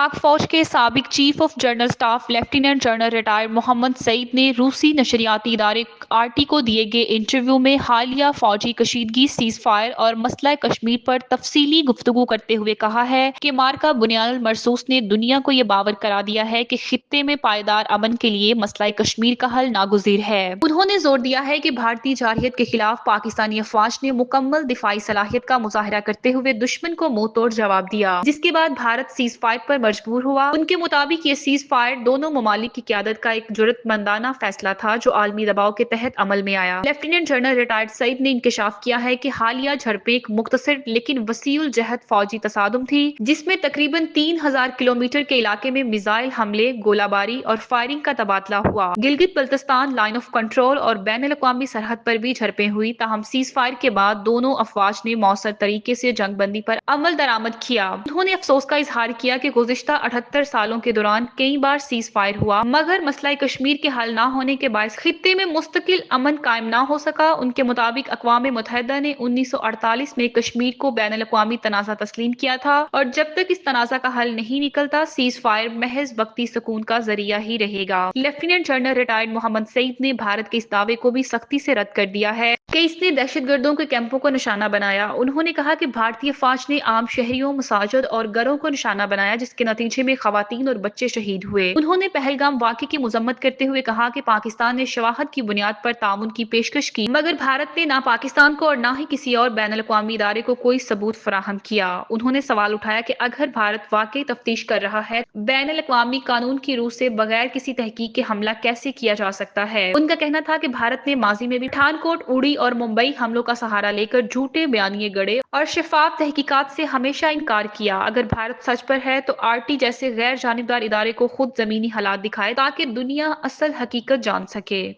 पाक फौज के साबिक chief of general staff lieutenant general retired Mohammad Saeed ने रूसी नशरियाती इदारे आरटी को दिए गए इंटरव्यू में हालिया फौजी कशीदगी, सीज फायर और मसला कश्मीर पर तफसीली गुफ्तगू करते हुए कहा है कि मार्का बुनियाद मरसूस ने दुनिया को ये बावर करा दिया है कि खित्ते में पायदार अमन के लिए मसला कश्मीर का हल नागुज़ीर है। उन्होंने जोर दिया है कि भारतीय जारहियत के खिलाफ पाकिस्तानी अफवाज ने मुकम्मल दिफाई सलाहियत का मुजाहरा करते हुए दुश्मन को मुंह तोड़ जवाब दिया, जिसके बाद भारत सीज फायर पर मजबूर हुआ। उनके मुताबिक ये सीज फायर दोनों ममालिक की क़यादत का एक जुर्रतमंदाना फैसला था जो आलमी दबाव के तहत अमल में आया। लेफ्टिनेंट जनरल रिटायर्ड सईद ने इंकशाफ किया है कि हालिया झड़पें एक मुख्तसर लेकिन वसीउल जहत फौजी तसादुम थी, जिसमें तकरीबन 3000 किलोमीटर के इलाके में मिसाइल हमले, गोलाबारी और फायरिंग का तबादला हुआ। Gilgit Baltistan line of control और बैन अवी सरहद पर भी झड़पें हुई, ताहम सीज फायर के बाद दोनों अफवाज ने मौसर तरीके से जंगबंदी पर अमल दरामद किया। उन्होंने अफसोस का इजहार किया कि गुज़िश्ता 78 सालों के दौरान कई बार सीज फायर हुआ, मगर मसला कश्मीर के हल न होने के बायस खित्ते में मुस्तकिल अमन कायम न हो सका। उनके मुताबिक अक़वाम मुत्तहिदा ने 1948 में कश्मीर को बैन अवी तनाज़ा तस्लीम किया था और जब तक इस तनाज़ा का हल नहीं निकलता सीज फायर महज वक्ती सुकून का जरिया ही रहेगा। Lieutenant general retired Mohammad Saeed ने भारत के इस दावे को भी सख्ती से रद्द कर दिया है कि इसने दहशतगर्दों के कैंपों को निशाना बनाया। उन्होंने कहा कि भारतीय फौज ने आम शहरियों, मसाजिद और घरों को निशाना बनाया, जिसके नतीजे में खवातीन और बच्चे शहीद हुए। उन्होंने पहलगाम वाक़े की मजम्मत करते हुए कहा कि पाकिस्तान ने शवाहद की बुनियाद पर तामुन की पेशकश की, मगर भारत ने ना पाकिस्तान को और ना ही किसी और बैन अवी इदारे को कोई सबूत फराहम किया। उन्होंने सवाल उठाया कि अगर भारत वाकई तफ्तीश कर रहा है, बैन अवी कानून की रूह से बगैर किसी तहकीक के हमला कैसे किया जा सकता है। उनका कहना था कि भारत ने माजी में भी पठानकोट, उड़ी और मुंबई हमलों का सहारा लेकर झूठे बयानिए गढ़े और शफाफ तहकीकात से हमेशा इनकार किया। अगर भारत सच पर है तो आरटी जैसे गैर जानिबदार इदारे को खुद जमीनी हालात दिखाए ताकि दुनिया असल हकीकत जान सके।